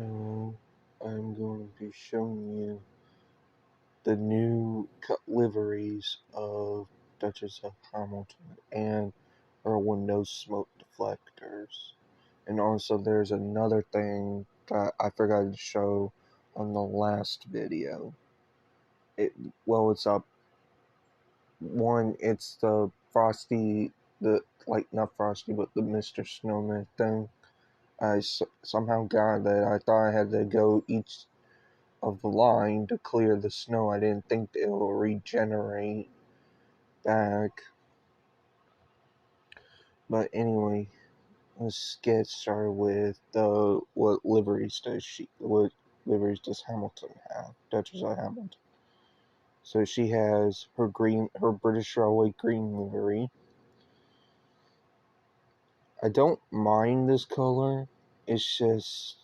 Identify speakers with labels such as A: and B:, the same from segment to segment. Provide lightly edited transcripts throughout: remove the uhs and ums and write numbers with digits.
A: So I'm going to be showing you the new cut liveries of Duchess of Hamilton and her window smoke deflectors. And also there's another thing that I forgot to show on the last video. It's up. One, it's the Frosty, not Frosty, but the Mr. Snowman thing. I somehow got that. I thought I had to go each of the line to clear the snow. I didn't think it will regenerate back. But anyway, let's get started with what liveries does Hamilton have? Duchess of Hamilton. So she has her British Railway green livery. I don't mind this color. It's just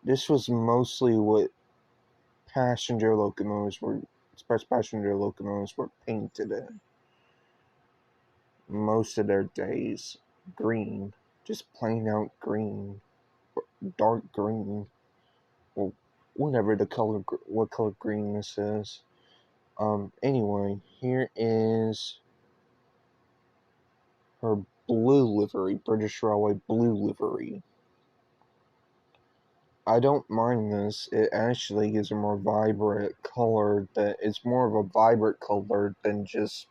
A: this was mostly what express passenger locomotives were painted in. Most of their days, green, just plain out green, dark green, or whatever what color green this is. Anyway, here is her blue livery, British Railway blue livery. I don't mind this. It actually gives a more vibrant color. It's more of a vibrant color than just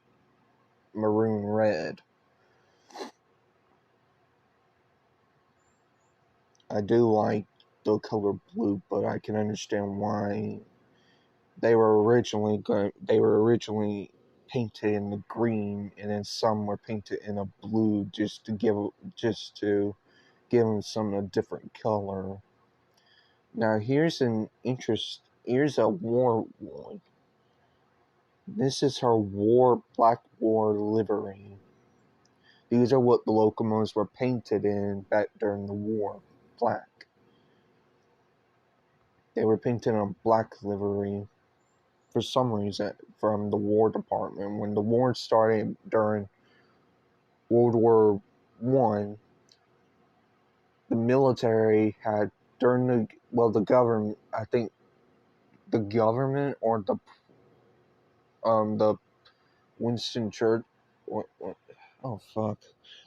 A: maroon red. I do like the color blue, but I can understand why they were originally painted in the green, and then some were painted in a blue just to give them some a different color. Now here's a war one. This is her Black War livery. These are what the locomotives were painted in back during the war, black. They were painted in a black livery for some reason from the War Department. When the war started during World War I, the military had the government, I think the government or the Winston Churchill,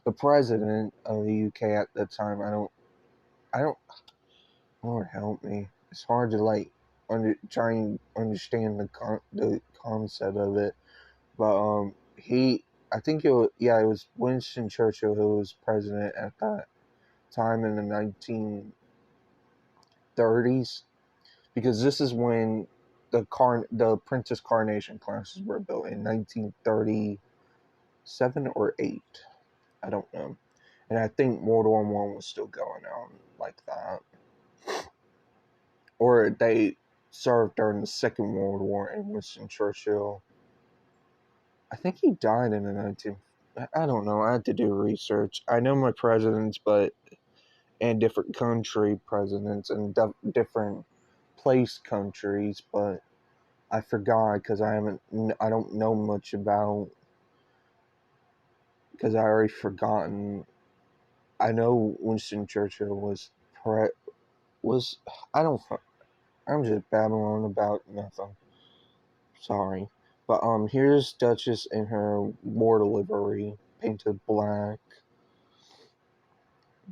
A: the president of the UK at the time. Lord help me. It's hard to try and understand the concept of it. But I think it was Winston Churchill who was president at that time in the 1930s, because this is when the Princess Carnation classes were built in 1937 or 8. I don't know. And I think World War I was still going on like that. Or they served during the Second World War, and Winston Churchill, I think he died in the I don't know. I had to do research. I know my presidents, and different country presidents and different place countries, but I forgot because I don't know much about, because I already forgotten. I know Winston Churchill I'm just babbling about nothing. Sorry. But here's Duchess in her war livery, painted black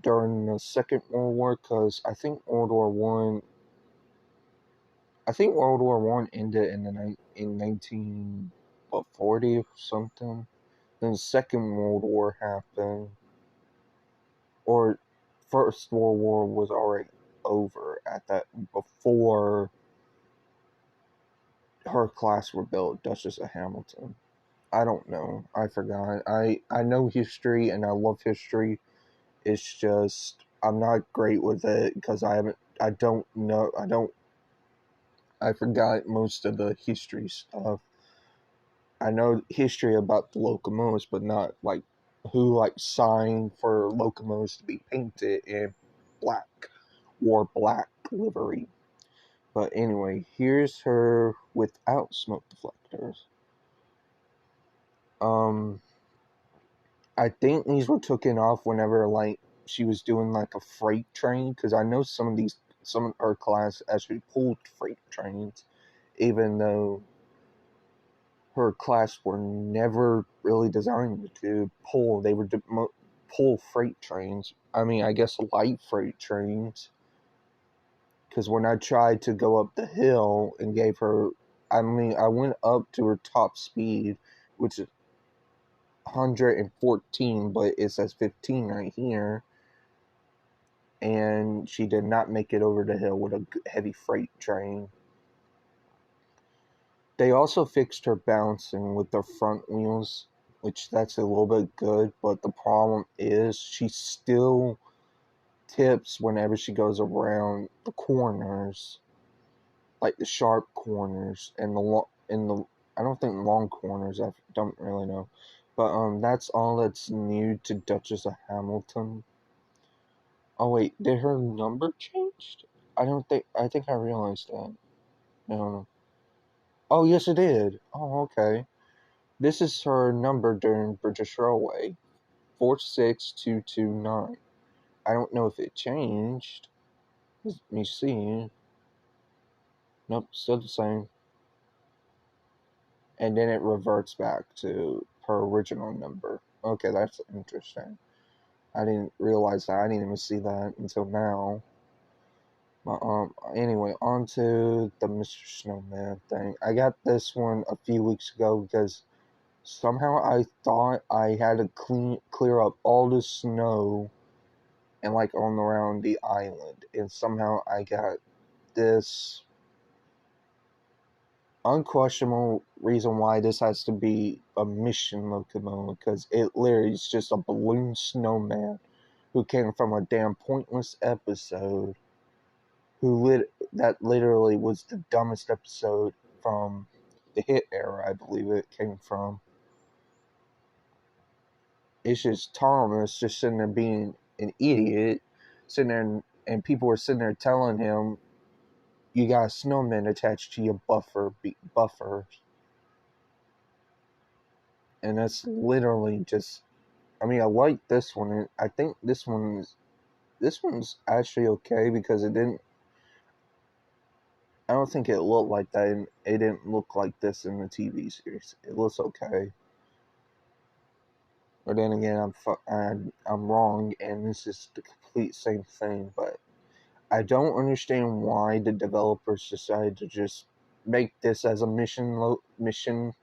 A: during the Second World War, because I think World War One ended in 1940 or something. Then the Second World War happened, or First World War was already over at that before her class were built, Duchess of Hamilton. I don't know. I forgot. I know history and I love history. It's just I'm not great with it because I forgot most of the history stuff. I know history about the locomotives, but not who signed for locomotives to be painted in black livery. But anyway, here's her without smoke deflectors. I think these were taken off whenever she was doing a freight train, because I know some of these some of her class actually pulled freight trains, even though her class were never really designed to pull. They were to pull freight trains. I mean, I guess light freight trains. Because when I tried to go up the hill and gave her, I mean, I went up to her top speed, which is 114, but it says 15 right here. And she did not make it over the hill with a heavy freight train. They also fixed her bouncing with their front wheels, which that's a little bit good, but the problem is she still tips whenever she goes around the corners, like the sharp corners and the I don't think long corners. I don't really know, but that's all that's new to Duchess of Hamilton. Oh wait, did her number change? I don't think. I think I realized that. No. Oh yes, it did. Oh okay. This is her number during British Railway, 46229. I don't know if it changed. Let me see. Nope, still the same. And then it reverts back to her original number. Okay, that's interesting. I didn't realize that. I didn't even see that until now. But anyway, on to the Mr. Snowman thing. I got this one a few weeks ago because somehow I thought I had to clear up all the snow and like on around the island, and somehow I got this unquestionable reason why this has to be a mission locomotive, because it literally is just a balloon snowman who came from a damn pointless episode that literally was the dumbest episode from the hit era, I believe it came from. It's just Thomas just sitting there being an idiot, sitting there and people were sitting there telling him, you got a snowman attached to your buffer. And that's literally just, I mean, I like this one. I think this one's actually okay because it didn't, I don't think it looked like that, and it didn't look like this in the TV series. It looks okay. But then again, I'm wrong, and this is the complete same thing. But I don't understand why the developers decided to just make this as a mission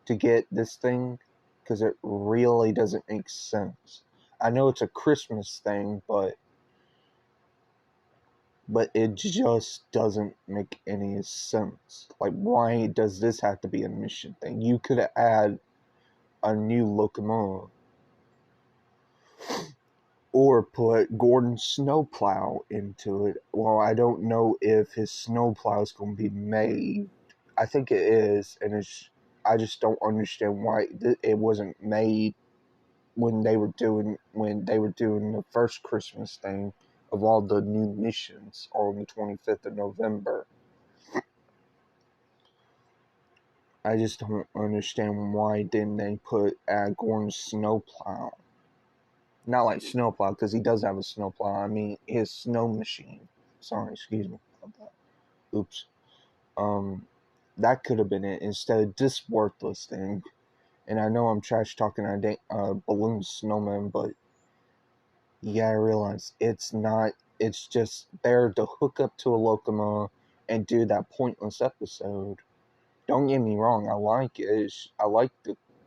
A: to get this thing, because it really doesn't make sense. I know it's a Christmas thing, but it just doesn't make any sense. Like, why does this have to be a mission thing? You could add a new locomotive, or put Gordon's snowplow into it. Well, I don't know if his snowplow is going to be made. I think it is, and I just don't understand why it wasn't made when they were doing the first Christmas thing of all the new missions on the 25th of November. I just don't understand why didn't they put Gordon's snowplow. Not like snowplow, because he does have a snowplow. I mean his snow machine. Sorry, excuse me about that. Oops. That could have been it instead of this worthless thing. And I know I'm trash talking a balloon snowman, but you gotta realize it's not. It's just there to hook up to a locomotive and do that pointless episode. Don't get me wrong, I like it.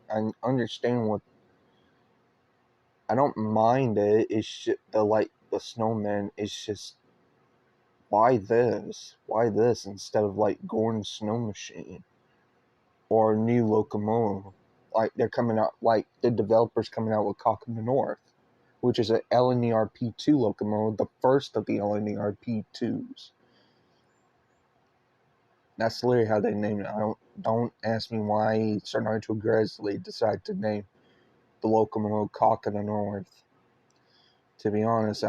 A: I understand what. I don't mind it. It's just the snowman. It's just, why this? Why this instead of like Gordon's snow machine or a new locomotive? Like they're coming out, like the developers coming out with Cock in the North, which is an LNERP2 locomotive, the first of the LNERP2s. That's literally how they named it. Don't ask me why Sir Nigel Gresley decided to name the locomotive Cock in the North. To be honest,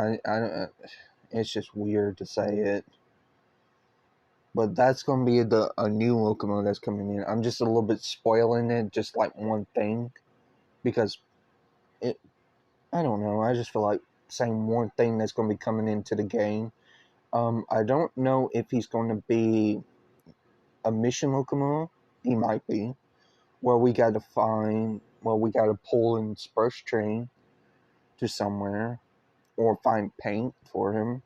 A: it's just weird to say it. But that's going to be a new locomotive that's coming in. I'm just a little bit spoiling it, just like one thing, because I don't know. I just feel like saying one thing that's going to be coming into the game. I don't know if he's going to be a mission locomotive. He might be. Where we got to pull an express train to somewhere, or find paint for him,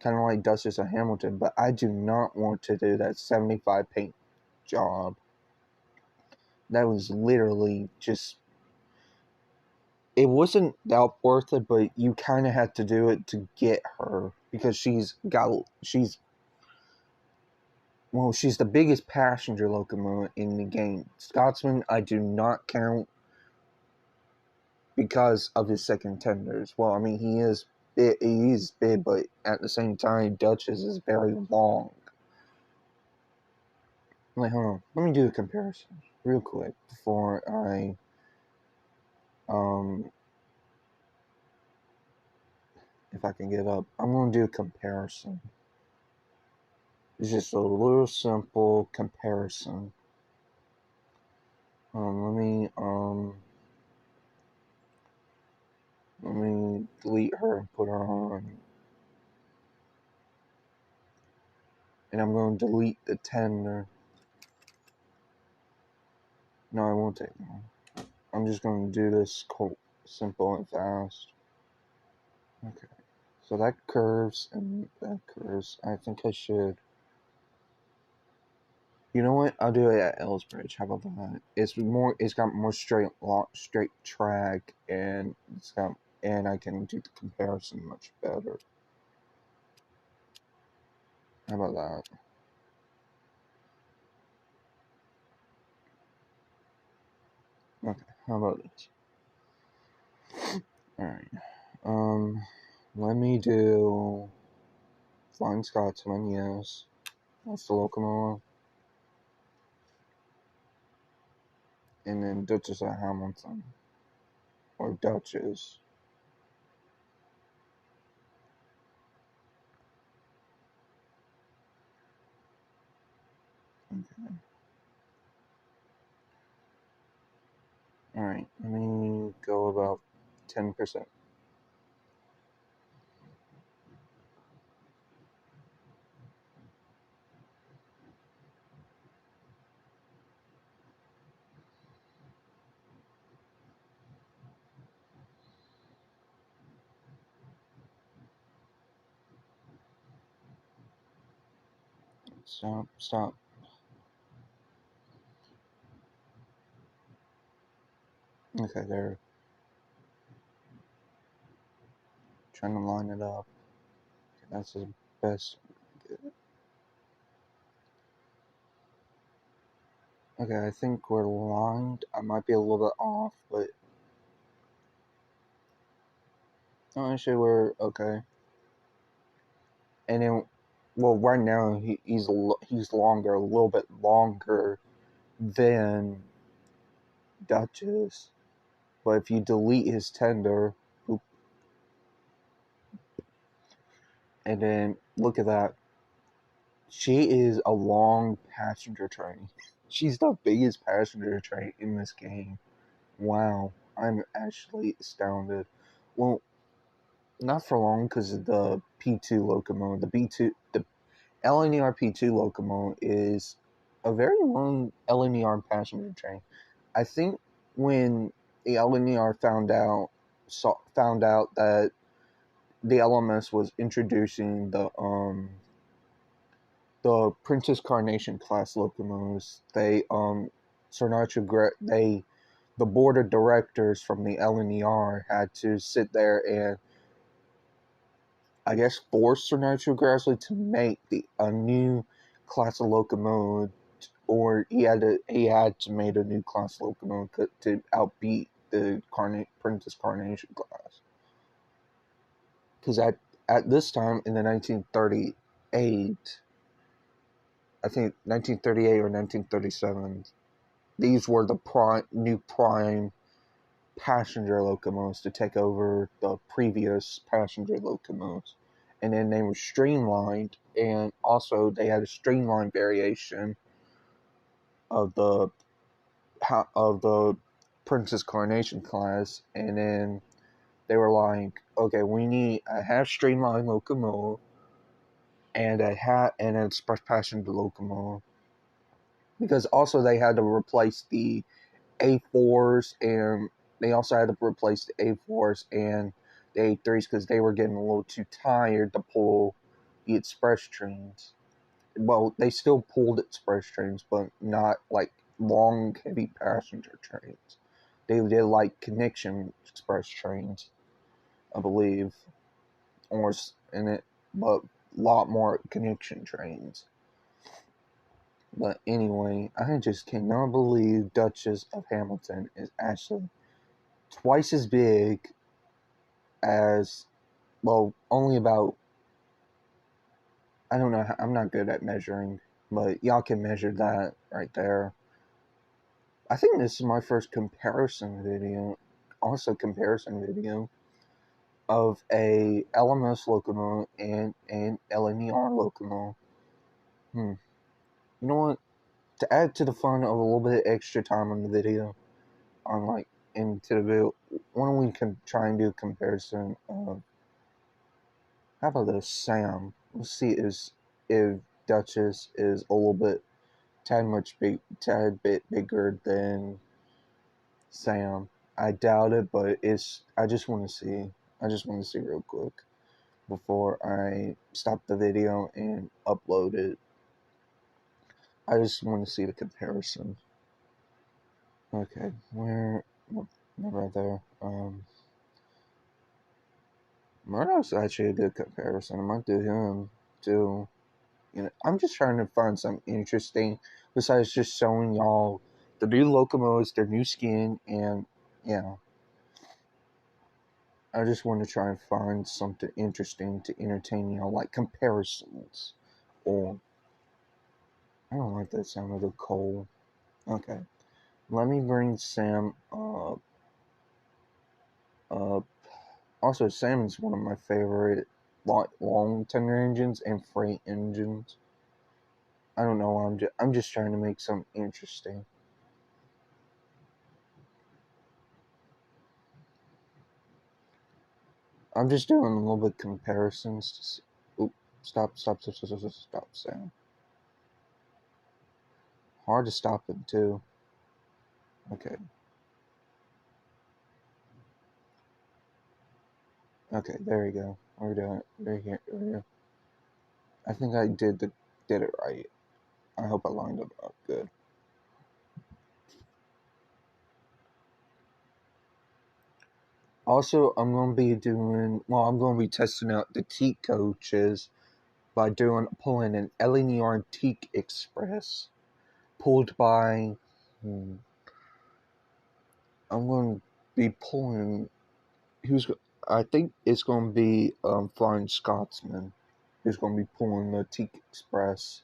A: kind of like Duchess of Hamilton. But I do not want to do that 75 paint job. That was literally just. It wasn't that worth it, but you kind of had to do it to get her because she's the biggest passenger locomotive in the game. Scotsman, I do not count because of his second tenders. Well, I mean, he is big, but at the same time, Duchess is very long. Like, hold on, let me do a comparison real quick before if I can give up. I'm going to do a comparison. It's just a little simple comparison. Let me delete her and put her on. And I'm going to delete the tender. No, I won't take long. I'm just going to do this simple and fast. Okay. So that curves and that curves. I think I should. You know what? I'll do it at Ellsbridge. How about that? It's got more straight track, and I can do the comparison much better. How about that? Okay. How about this? All right. Let me do Flying Scotsman. Yes, that's the locomotive, and then Duchess of Hamilton or Duchess. Okay. Alright, let me go about 10%. Stop. Okay, they're trying to line it up. Okay, that's the best. Okay, I think we're lined. I might be a little bit off, but actually we're okay. And then, well, right now he's longer, a little bit longer than Duchess. But if you delete his tender, and then look at that, she is a long passenger train. She's the biggest passenger train in this game. Wow, I'm actually astounded. Well, not for long because of the P2 locomotive. The LNER P2 locomotive is a very long LNER passenger train. I think when the LNER found out that the LMS was introducing the Princess Carnation class locomotives, the board of directors from the LNER had to sit there and, I guess, force Sir Nigel Grassley to make a new class of locomotive, or he had to make a new class of locomotive to outbeat the Princess Carnation class. Because at this time in the 1938, I think 1938 or 1937, these were the new prime passenger locomotives to take over the previous passenger locomotives. And then they were streamlined, and also they had a streamlined variation of the Princess Carnation class. And then they were like, okay, we need a half streamlined locomotive, and an express passenger locomotive. Because also they had to replace the A4s, and they also had to replace the A4s and the A3s because they were getting a little too tired to pull the express trains. Well, they still pulled express trains, but not like long, heavy passenger trains. They did like connection express trains, I believe, or in it, but a lot more connection trains. But anyway, I just cannot believe Duchess of Hamilton is actually twice as big as, well, only about, I don't know, I'm not good at measuring, but y'all can measure that right there. I think this is my first comparison video, of a LMS locomotive and an LNER locomotive. You know what? To add to the fun of a little bit extra time on the video, on like into the video, why don't we try and do a comparison of, how about this, Sam? Let's see if Duchess is a little bit tad bit bigger than Sam. I doubt it, but I just want to see. I just want to see real quick before I stop the video and upload it. I just want to see the comparison. Okay, not right there. Murdoch's actually a good comparison. I might do him too. I'm just trying to find something interesting besides just showing y'all the new locomotives, their new skin, and I just want to try and find something interesting to entertain y'all, like comparisons. Or, I don't like that sound of the coal. Okay, let me bring Sam up. Also, Sam is one of my favorite long tender engines and freight engines. I don't know. I'm just trying to make something interesting. I'm just doing a little bit of comparisons to see. Oop, stop, Sam. Hard to stop him too. Okay. Okay, there we go. We're doing it. We're here. I think I did it right. I hope I lined up good. Also, I'm going to be testing out the teak coaches by pulling an LNER Teak Express, pulled by, I'm going to be pulling, I think it's going to be Flying Scotsman who's going to be pulling the Teak Express.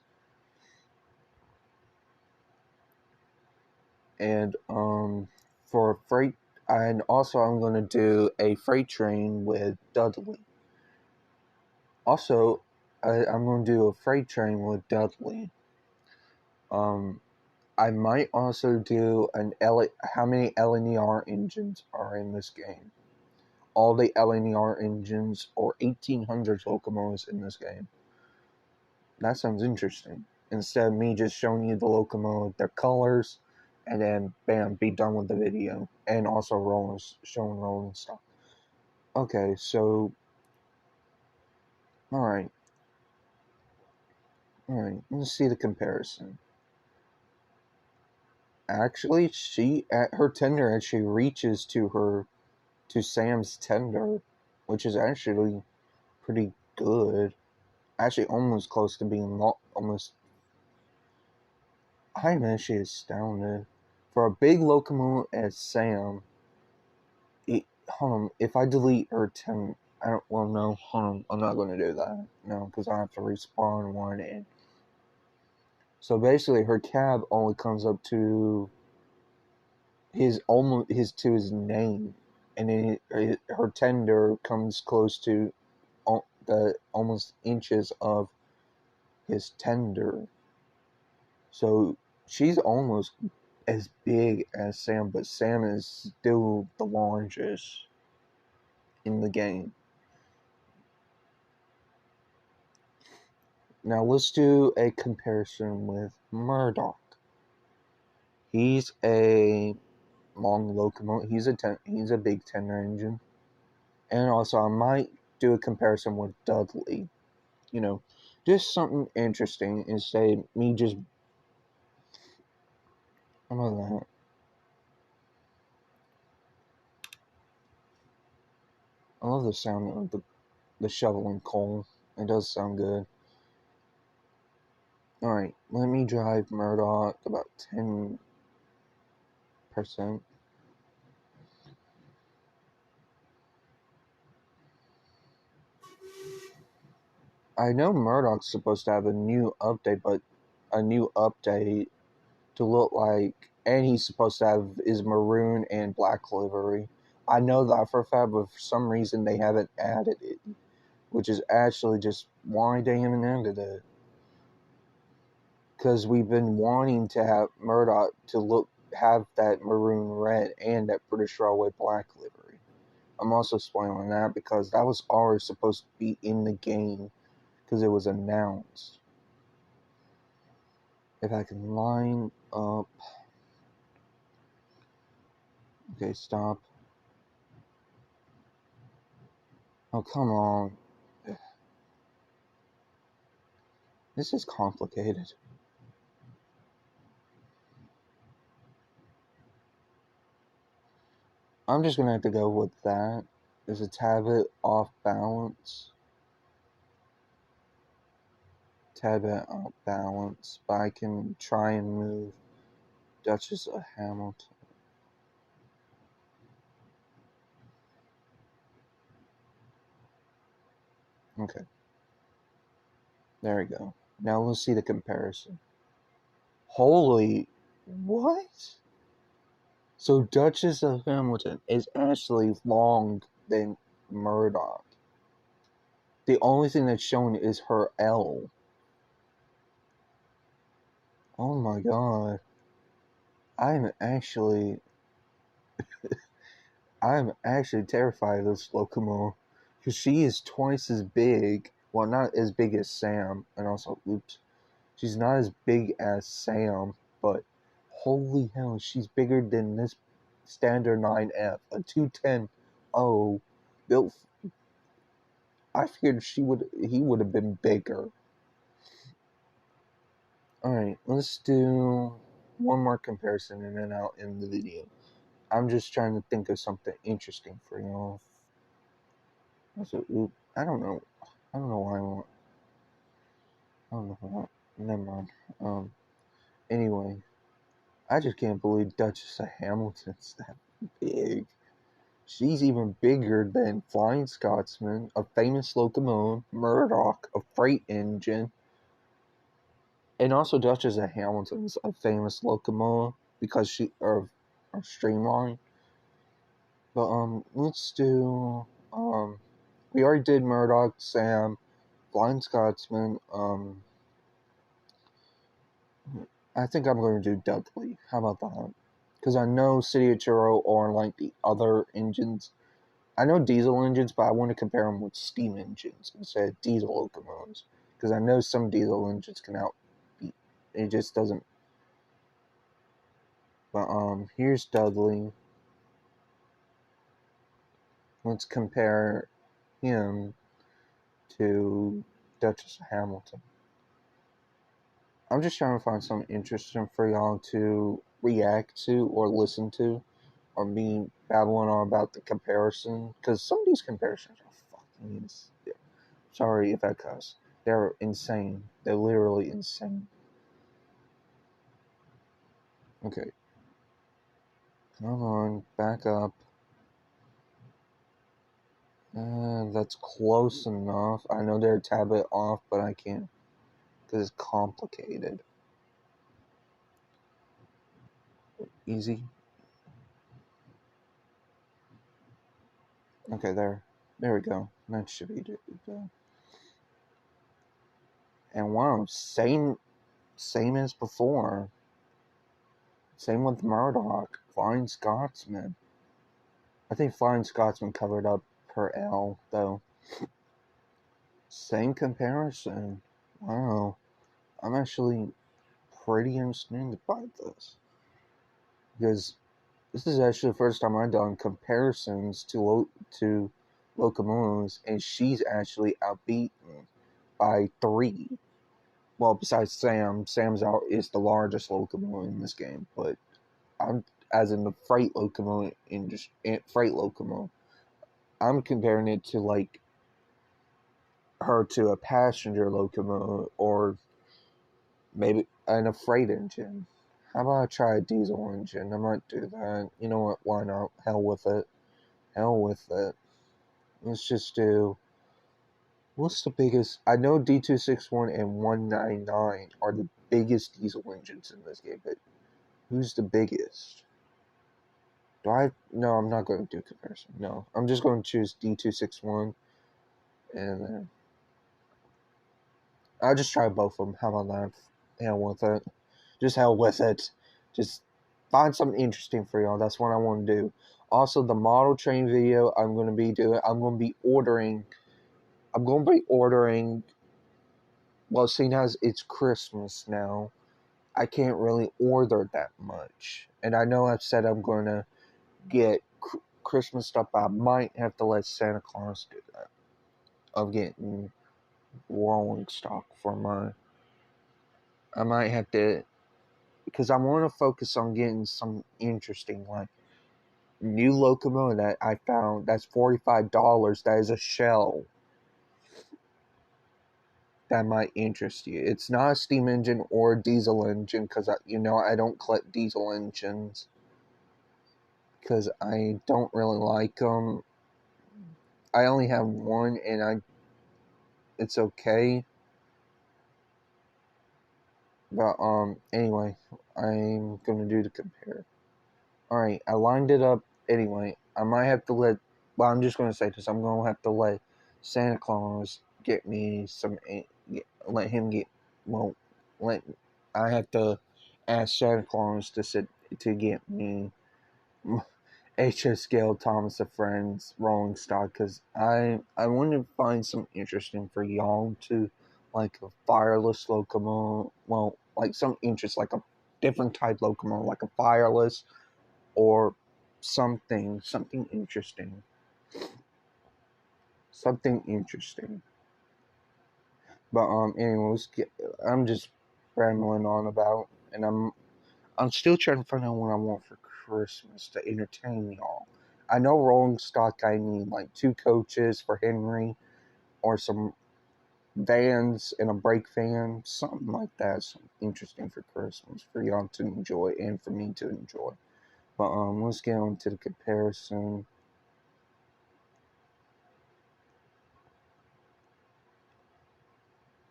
A: And for freight, and also I'm going to do a freight train with Dudley. Also, I'm going to do a freight train with Dudley. I might also do how many LNER engines are in this game. All the LNER engines or 1800 locomotives in this game. That sounds interesting. Instead of me just showing you the locomotive, their colors, and then bam, be done with the video. And also showing rolling stuff. Okay, so alright, let's see the comparison. Actually, her tender actually reaches to Sam's tender, which is actually pretty good. Actually, almost close to being almost. I'm actually astounded. For a big locomotive as Sam, hold on, if I delete her 10, no, hold on, I'm not going to do that. No, because I have to respawn one in. So basically, her cab only comes up to his name, and then her tender comes close to the almost inches of his tender. So she's almost as big as Sam, but Sam is still the largest in the game. Now let's do a comparison with Murdoch. He's a long locomotive. He's a big tender engine. And also, I might do a comparison with Dudley. Just something interesting instead of me just. How about that? I love the sound of the shoveling coal. It does sound good. Alright, let me drive Murdoch about 10%. I know Murdoch's supposed to have a new update, but a new update to look like, and he's supposed to have his maroon and black livery. I know that for a fact, but for some reason they haven't added it, which is actually just why they haven't added it. Because we've been wanting to have Murdoch to have that maroon red and that British Railway black livery. I'm also spoiling that because that was already supposed to be in the game because it was announced. If I can line up. Okay, stop. Oh, come on. This is complicated. I'm just going to have to go with that. There's a tad bit off balance. But I can try and move Duchess of Hamilton. Okay. There we go. Now let's see the comparison. Holy, what? So Duchess of Hamilton is actually long than Murdoch. The only thing that's shown is her L. Oh my god. I'm actually terrified of this locomotive. Because she is twice as big. Well, not as big as Sam. And also, oops. She's not as big as Sam. But holy hell, she's bigger than this standard 9F. A 210-0 built. I figured he would have been bigger. Alright, let's do one more comparison and then I'll end the video. I'm just trying to think of something interesting for y'all. I don't know. I don't know why I want. I don't know why. Never mind. Anyway, I just can't believe Duchess of Hamilton's that big. She's even bigger than Flying Scotsman, a famous locomotive, Murdoch, a freight engine, and also Duchess of Hamilton's a famous locomotive because she are streamlined. But let's do we already did Murdoch, Sam, Blind Scotsman. I think I'm going to do Dudley. How about that? Because I know City of Churro are like the other engines. I know diesel engines, but I want to compare them with steam engines instead of diesel locomotives. Because I know some diesel engines can outbeat. It just doesn't. But here's Dudley. Let's compare him to Duchess of Hamilton. I'm just trying to find something interesting for y'all to react to or listen to, or me babbling on about the comparison, because some of these comparisons are fucking sorry if I cuss. They're insane. They're literally insane. Okay. Come on, back up. That's close enough. I know they're a tad bit off, but I can't, because it's complicated. Easy. Okay, there we go. That should be good. And wow, same as before. Same with Murdoch. Flying Scotsman. I think Flying Scotsman covered up per L, though. Same comparison. Wow. I'm actually pretty interested by this. Because this is actually the first time I've done comparisons to locomotives, and she's actually outbeaten by 3. Well, besides Sam, is the largest locomotive in this game, but I'm as in the freight locomotive. I'm comparing it to like her to a passenger locomotive or maybe in a freight engine. How about I try a diesel engine? I might do that. You know what? Why not? Hell with it. Hell with it. Let's just do. What's the biggest? I know D261 and 199 are the biggest diesel engines in this game, but who's the biggest? Do I? No, I'm not going to do comparison. No, I'm just going to choose D261 and then I'll just try both of them. How about that? Hell with it. Just hell with it. Just find something interesting for y'all. That's what I want to do. Also, the model train video I'm going to be doing. I'm going to be ordering. Well, seeing as it's Christmas now, I can't really order that much. And I know I've said I'm going to get Christmas stuff, but I might have to let Santa Claus do that. Of getting rolling stock for my. I might have to, because I want to focus on getting some interesting, like, new locomotive that I found that's $45. That is a shell that might interest you. It's not a steam engine or a diesel engine because I don't collect diesel engines because I don't really like them. I only have one and it's okay. But anyway, I'm gonna do the compare. Alright, I lined it up anyway. I might have to I'm just gonna say this. I'm gonna have to let Santa Claus get me some. Let him get. Well, let I have to ask Santa Claus to get me HS Gale Thomas of Friends rolling stock because I want to find some interesting for y'all to like a fireless locomotive. Well, like some interest, like a different type locomotive, like a fireless or something interesting. Something interesting. But anyways, I'm just rambling on about, and I'm still trying to find out what I want for Christmas to entertain y'all. I know rolling stock. I need like 2 coaches for Henry, or some vans and a brake van, something like that. Something interesting for Christmas for y'all to enjoy and for me to enjoy. But let's get on to the comparison.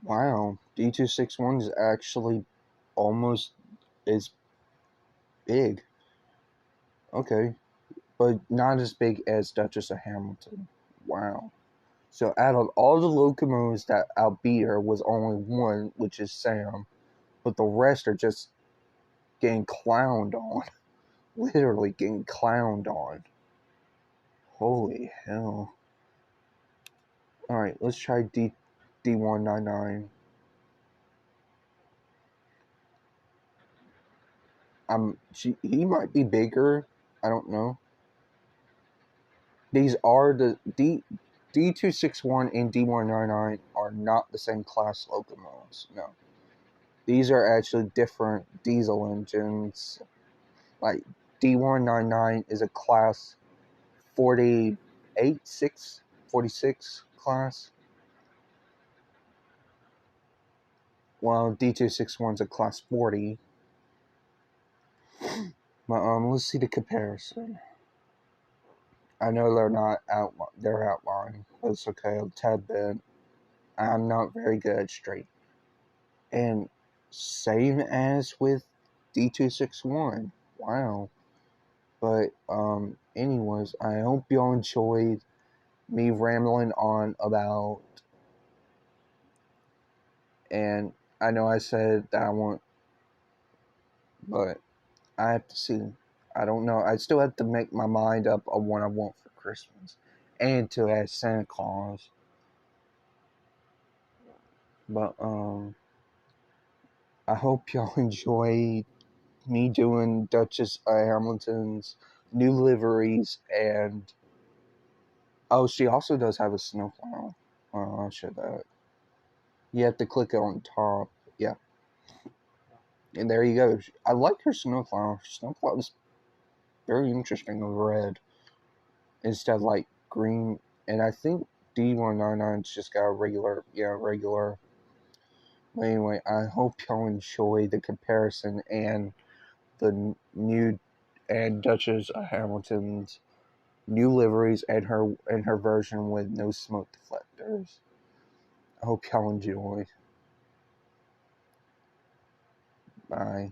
A: Wow, D261 is actually almost as big. Okay, but not as big as Duchess of Hamilton. Wow. So out of all the locomotives that outbeat her was only one, which is Sam, but the rest are just getting clowned on. Literally getting clowned on. Holy hell. Alright, let's try D199. He might be bigger. I don't know. These are the D261 and D199 are not the same class locomotives. No. These are actually different diesel engines. Like D199 is a class 46 class, while D261 is a class 40. But let's see the comparison. I know they're outlined, but it's okay, a tad bit. I'm not very good at straight. And same as with D261. Wow. But anyways, I hope y'all enjoyed me rambling on about, and I know I said that I want, but I have to see. I don't know. I still have to make my mind up on what I want for Christmas and to ask Santa Claus. But I hope y'all enjoy me doing Duchess Hamilton's new liveries, and oh, she also does have a snowplow. I'll show that. You have to click it on top. Yeah. And there you go. I like her snowplow. Her snowplow is very interesting of red instead of like green. And I think D199's just got a regular. But anyway, I hope y'all enjoy the comparison and the new and Duchess Hamilton's new liveries and her version with no smoke deflectors. I hope y'all enjoy. Bye.